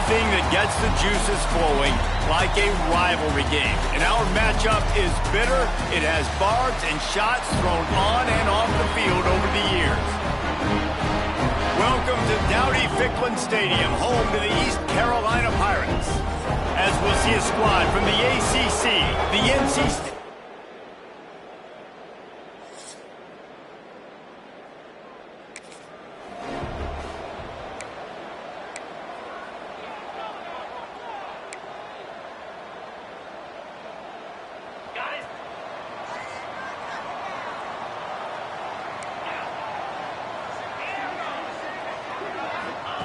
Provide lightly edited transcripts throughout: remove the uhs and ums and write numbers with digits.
anything that gets the juices flowing, like a rivalry game. And our matchup is bitter. It has barbs and shots thrown on and off the field over the years. Welcome to Dowdy-Ficklin Stadium, home to the East Carolina Pirates. As we'll see a squad from the ACC, the NC State.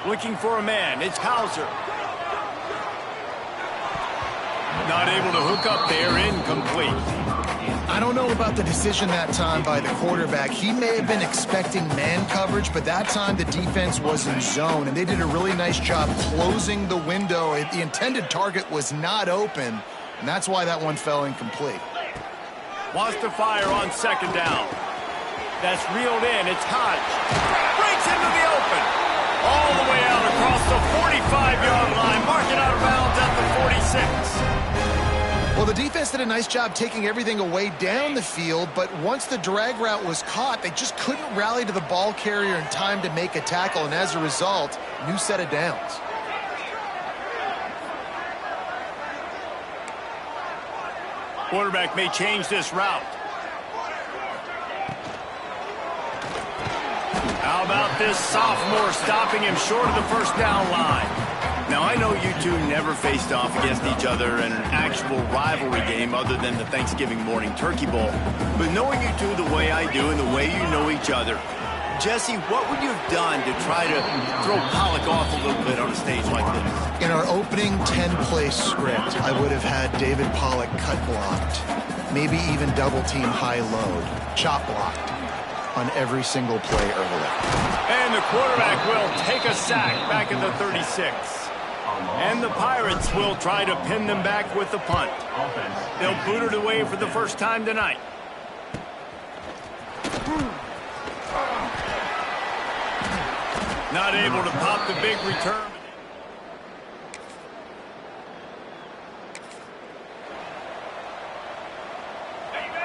Looking for a man, it's Hauser. Not able to hook up there, incomplete. I don't know about the decision that time by the quarterback. He may have been expecting man coverage, but that time the defense was in zone, and they did a really nice job closing the window. The intended target was not open, and that's why that one fell incomplete. Wants to fire on second down. That's reeled in, it's Hodge. Breaks into the open. All the way out across the 45-yard line, marking out of bounds at the 46. Well, the defense did a nice job taking everything away down the field, but once the drag route was caught, they just couldn't rally to the ball carrier in time to make a tackle, and as a result, new set of downs. Quarterback may change this route. How about this sophomore stopping him short of the first down line? Now, I know you two never faced off against each other in an actual rivalry game other than the Thanksgiving morning turkey bowl. But knowing you two the way I do and the way you know each other, Jesse, what would you have done to try to throw Pollock off a little bit on a stage like this? In our opening 10-play script, I would have had David Pollock cut blocked, maybe even double-team high-load, chop blocked on every single play early. And the quarterback will take a sack back at the 36. And the Pirates will try to pin them back with the punt. They'll boot it away for the first time tonight. Not able to pop the big return.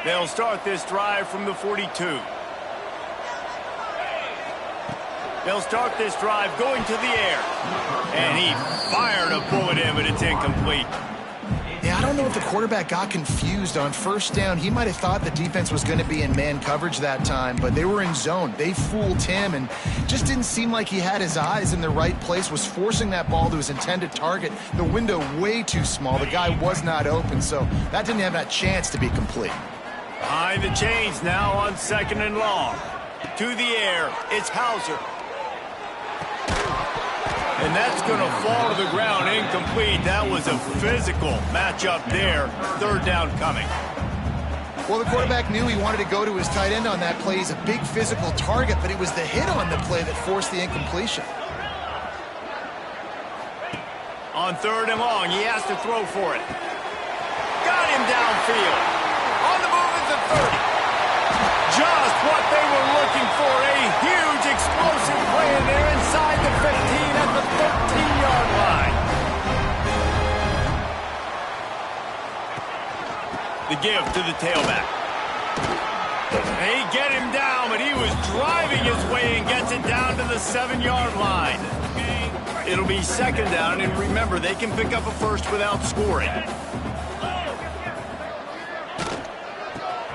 They'll start this drive from the 42. They'll start this drive going to the air. And he fired a bullet in, but it's incomplete. Yeah, I don't know if the quarterback got confused on first down. He might have thought the defense was going to be in man coverage that time, but they were in zone. They fooled him and just didn't seem like he had his eyes in the right place, was forcing that ball to his intended target. The window way too small. The guy was not open, so that didn't have that chance to be complete. Behind the chains now on second and long. To the air, it's Hauser. And that's going to fall to the ground incomplete. That was a physical matchup there. Third down coming. Well, the quarterback knew he wanted to go to his tight end on that play. He's a big physical target, but it was the hit on the play that forced the incompletion. On third and long, he has to throw for it. Got him downfield. On the move at the 30. Just what they were looking for. A huge explosive play in there inside the 15 at the 13-yard line. The give to the tailback. They get him down, but he was driving his way and gets it down to the 7-yard line. It'll be second down, and remember, they can pick up a first without scoring.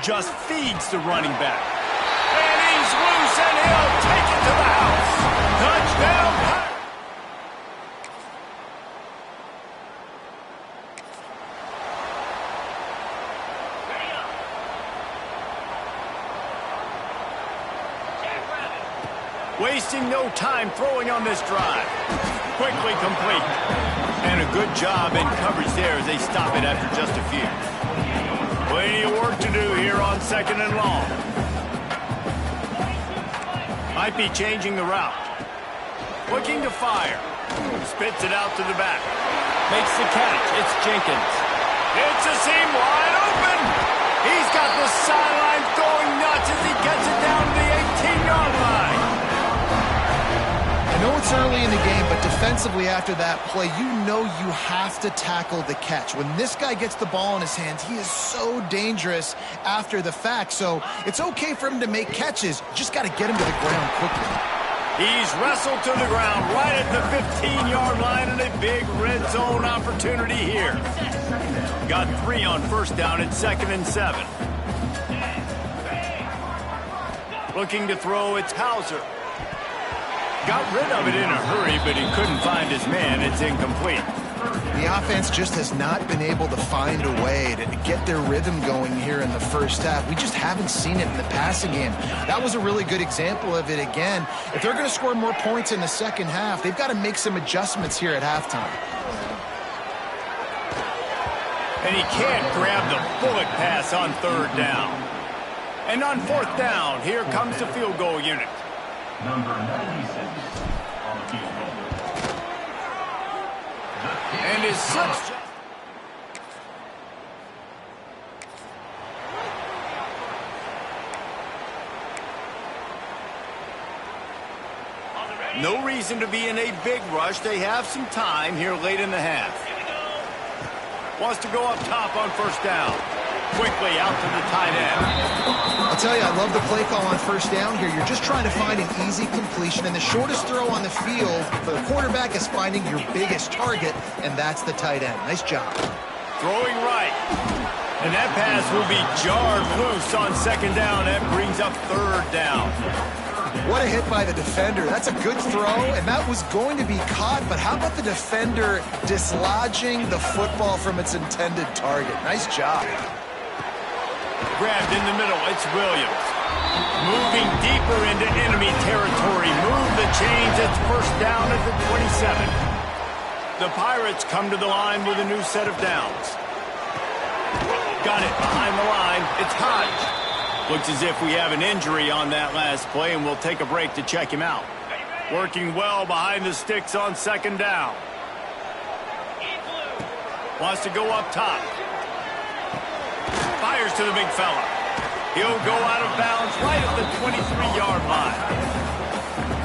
Just feeds the running back. And he's loose, and he'll take it to the house. Touchdown, Pirates. Wasting no time throwing on this drive. Quickly complete. And a good job in coverage there as they stop it after just a few. Plenty of work to do here on second and long. Might be changing the route. Looking to fire. Spits it out to the back. Makes the catch. It's Jenkins. It's a seam wide open. He's got the sidelines going nuts as he gets it down to the 18-yard line. I know it's it's early in the game, but defensively after that play, you know you have to tackle the catch. When this guy gets the ball in his hands, he is so dangerous after the fact. So it's okay for him to make catches. Just got to get him to the ground quickly. He's wrestled to the ground right at the 15-yard line, and a big red zone opportunity here. Got 3 on first down at 2nd and 7. Looking to throw, it's Hauser. Got rid of it in a hurry, but he couldn't find his man. It's incomplete. The offense just has not been able to find a way to get their rhythm going here in the first half. We just haven't seen it in the passing game. That was a really good example of it again. If they're going to score more points in the second half, they've got to make some adjustments here at halftime. And he can't grab the bullet pass on 3rd down. And on 4th down, here comes the field goal unit. Number 96 on the field goal. And is such... No reason to be in a big rush. They have some time here late in the half. Wants to go up top on 1st down. Quickly out to the tight end. I'll tell you, I love the play call on 1st down here. You're just trying to find an easy completion, and the shortest throw on the field for the quarterback is finding your biggest target, and that's the tight end. Nice job. Throwing right. And that pass will be jarred loose on 2nd down. That brings up 3rd down. What a hit by the defender. That's a good throw, and that was going to be caught, but how about the defender dislodging the football from its intended target? Nice job. Grabbed in the middle, it's Williams. Moving deeper into enemy territory. Move the chains, it's 1st down at the 27. The Pirates come to the line with a new set of downs. Got it behind the line, it's Hodge. Looks as if we have an injury on that last play, and we'll take a break to check him out. Working well behind the sticks on 2nd down. Wants to go up top. Fires to the big fella. He'll go out of bounds right at the 23-yard line.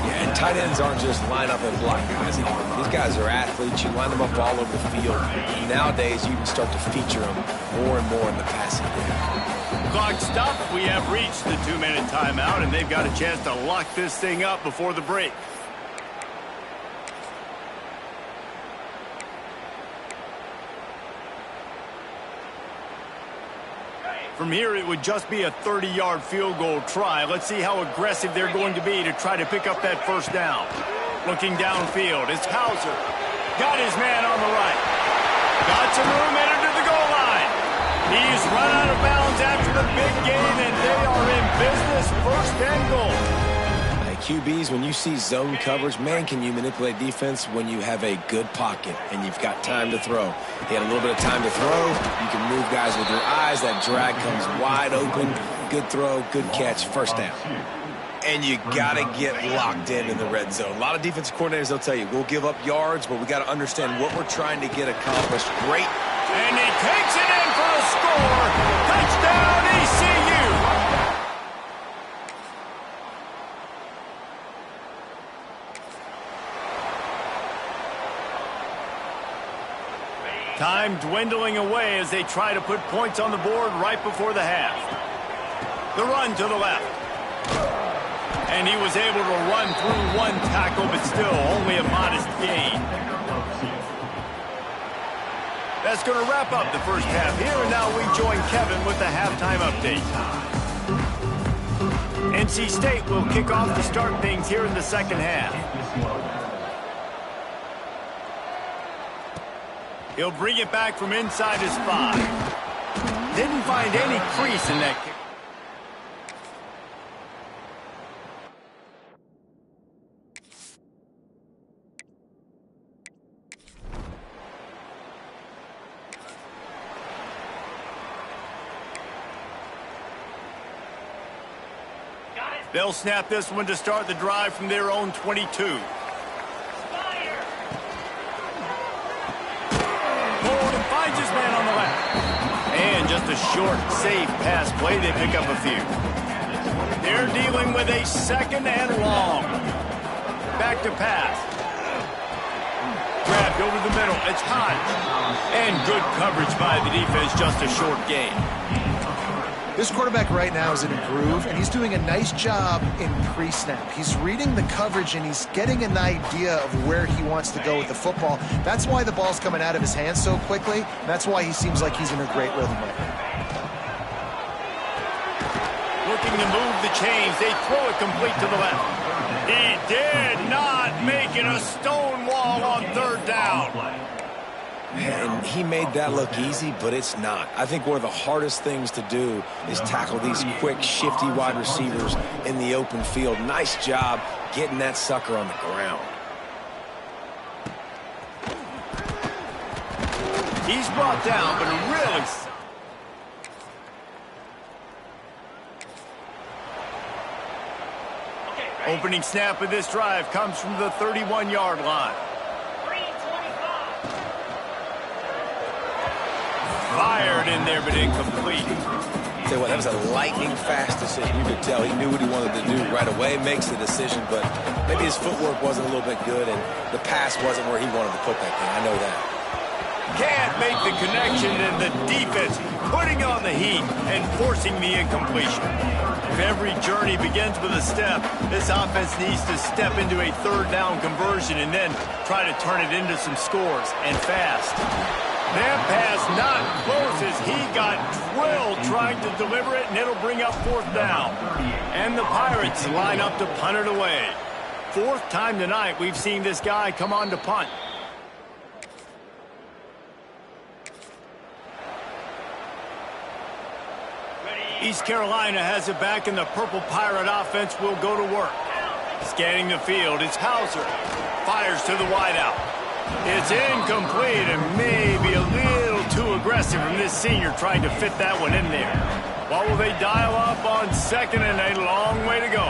Yeah, and tight ends aren't just line up and block guys anymore. These guys are athletes. You line them up all over the field. Nowadays, you can start to feature them more and more in the passing game. Clock stopped. We have reached the 2-minute timeout, and they've got a chance to lock this thing up before the break. From here, it would just be a 30-yard field goal try. Let's see how aggressive they're going to be to try to pick up that 1st down. Looking downfield, it's Hauser. Got his man on the right. Got some room headed to the goal line. He's run out of bounds after the big gain, and they are in business. 1st and goal. QBs, when you see zone coverage, man, can you manipulate defense when you have a good pocket and you've got time to throw. He had a little bit of time to throw. You can move guys with your eyes. That drag comes wide open. Good throw, good catch, 1st down. And you got to get locked in the red zone. A lot of defensive coordinators, they'll tell you, we'll give up yards, but we got to understand what we're trying to get accomplished. Great. And he takes it in for a score. Touchdown, ECU. Time dwindling away as they try to put points on the board right before the half. The run to the left. And he was able to run through 1 tackle, but still only a modest gain. That's going to wrap up the first half here, and now we join Kevin with the halftime update. NC State will kick off to start things here in the second half. He'll bring it back from inside his 5. Didn't find any crease in that kick. They'll snap this one to start the drive from their own 22. Finds his man on the left. And just a short, safe pass play. They pick up a few. They're dealing with a 2nd and long. Back to pass. grabbed over the middle. It's hot. And good coverage by the defense, just a short gain. This quarterback right now is in a groove, and he's doing a nice job in pre-snap. He's reading the coverage, and he's getting an idea of where he wants to go with the football. That's why the ball's coming out of his hands so quickly. That's why he seems like he's in a great rhythm right now. Looking to move the chains. They throw it complete to the left. He did not make it a stone wall on third down. And he made that look easy, but it's not. I think one of the hardest things to do is tackle these quick, shifty wide receivers in the open field. Nice job getting that sucker on the ground. He's brought down, but really... Opening snap of this drive comes from the 31-yard line. Fired in there, but incomplete. Tell you what, that was a lightning-fast decision. You could tell he knew what he wanted to do right away, makes the decision, but maybe his footwork wasn't a little bit good, and the pass wasn't where he wanted to put that thing. I know that. Can't make the connection, and the defense putting on the heat and forcing the incompletion. If every journey begins with a step, this offense needs to step into a third down conversion and then try to turn it into some scores, and fast. That pass not close as he got drilled trying to deliver it, and it'll bring up fourth down. And the Pirates line up to punt it away. Fourth time tonight we've seen this guy come on to punt. East Carolina has it back, and the Purple Pirate offense will go to work. Scanning the field, it's Hauser. Fires to the wideout. It's incomplete and maybe a little too aggressive from this senior trying to fit that one in there. What will they dial up on second, and a long way to go?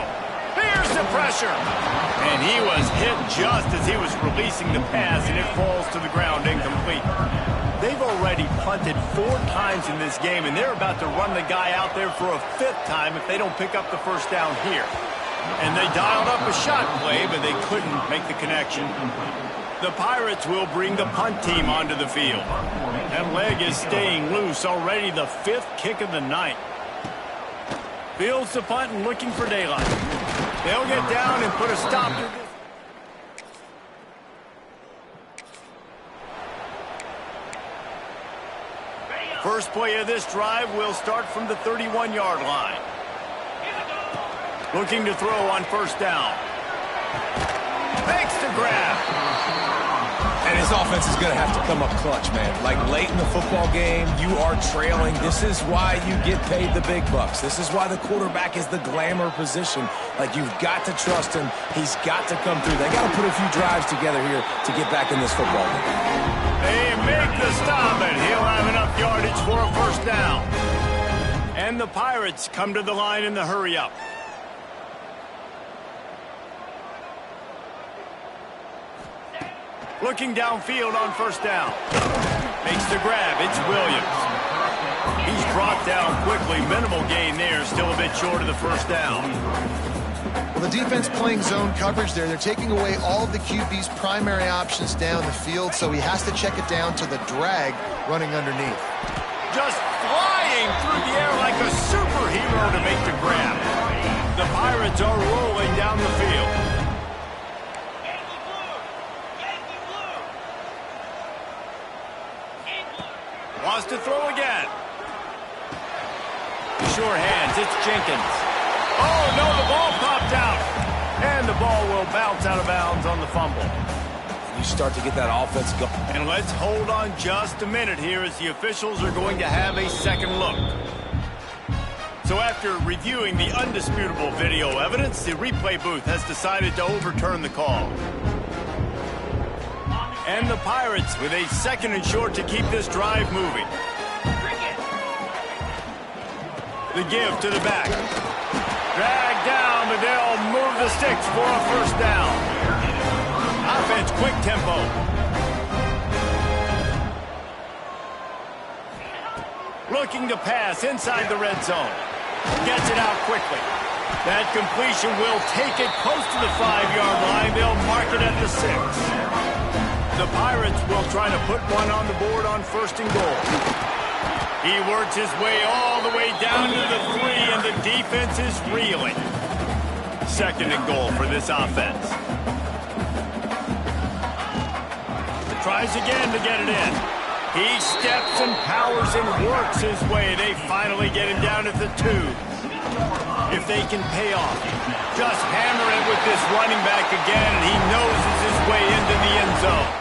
Here's the pressure. And he was hit just as he was releasing the pass, and it falls to the ground incomplete. They've already punted 4 times in this game, and they're about to run the guy out there for a 5th time if they don't pick up the first down here. And they dialed up a shot play, but they couldn't make the connection. The Pirates will bring the punt team onto the field. That leg is staying loose, already the 5th kick of the night. Fields the punt and looking for daylight. They'll get down and put a stop to this. First play of this drive will start from the 31-yard line. Looking to throw on first down. Makes the grab. And his offense is going to have to come up clutch, man. Like late in the football game, you are trailing. This is why you get paid the big bucks. This is why the quarterback is the glamour position. Like, you've got to trust him. He's got to come through. They got to put a few drives together here to get back in this football game. They make the stop, and he'll have enough yardage for a first down. And the Pirates come to the line in the hurry-up. Looking downfield on first down. Makes the grab. It's Williams. He's brought down quickly. Minimal gain there. Still a bit short of the first down. Well, the defense playing zone coverage there. They're taking away all of the QB's primary options down the field, so he has to check it down to the drag running underneath. Just flying through the air like a superhero to make the grab. The Pirates are rolling down the field. Wants to throw again. Sure hands. It's Jenkins. Oh, no, the ball popped out. And the ball will bounce out of bounds on the fumble. You start to get that offense going. And let's hold on just a minute here as the officials are going to have a second look. So after reviewing the undisputable video evidence, the replay booth has decided to overturn the call. And the Pirates with a second and short to keep this drive moving. The give to the back. Drag down, but they'll move the sticks for a first down. Offense, quick tempo. Looking to pass inside the red zone. Gets it out quickly. That completion will take it close to the 5-yard line. They'll mark it at the 6. The Pirates will try to put one on the board on 1st and goal. He works his way all the way down to the 3, and the defense is reeling. 2nd and goal for this offense. Tries again to get it in. He steps and powers and works his way. They finally get him down at the 2. If they can pay off, just hammer it with this running back again, and he noses his way into the end zone.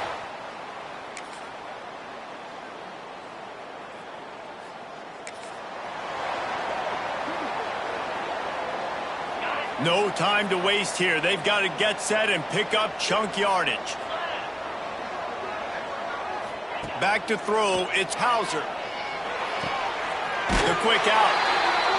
No time to waste here. They've got to get set and pick up chunk yardage. Back to throw, it's Hauser. The quick out.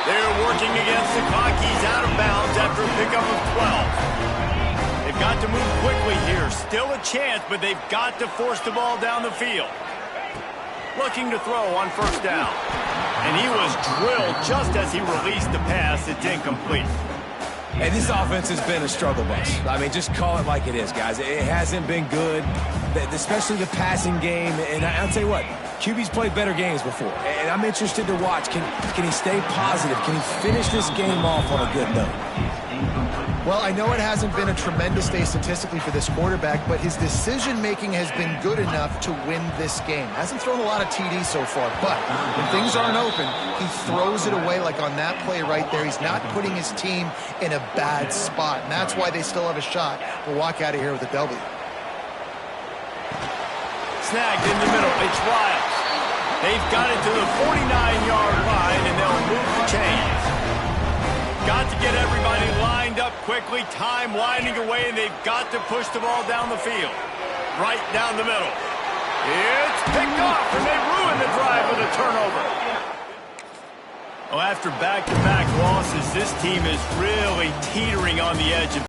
They're working against the clock. He's out of bounds after a pickup of 12. They've got to move quickly here. Still a chance, but they've got to force the ball down the field. Looking to throw on 1st down. And he was drilled just as he released the pass. It's incomplete. Hey, this offense has been a struggle bus. I mean, just call it like it is, guys. It hasn't been good, especially the passing game. And I'll tell you what, QB's played better games before. And I'm interested to watch. Can he stay positive? Can he finish this game off on a good note? Well, I know it hasn't been a tremendous day statistically for this quarterback, but his decision-making has been good enough to win this game. Hasn't thrown a lot of TDs so far, but when things aren't open, he throws it away like on that play right there. He's not putting his team in a bad spot, and that's why they still have a shot to walk out of here with a W. Snagged in the middle. It's Riles. They've got it to the 49-yard line, and they'll move the chains. Got to get everybody lined up quickly. Time winding away, and they've got to push the ball down the field. Right down the middle. It's picked off, and they ruin the drive with a turnover. Well, after back-to-back losses, this team is really teetering on the edge of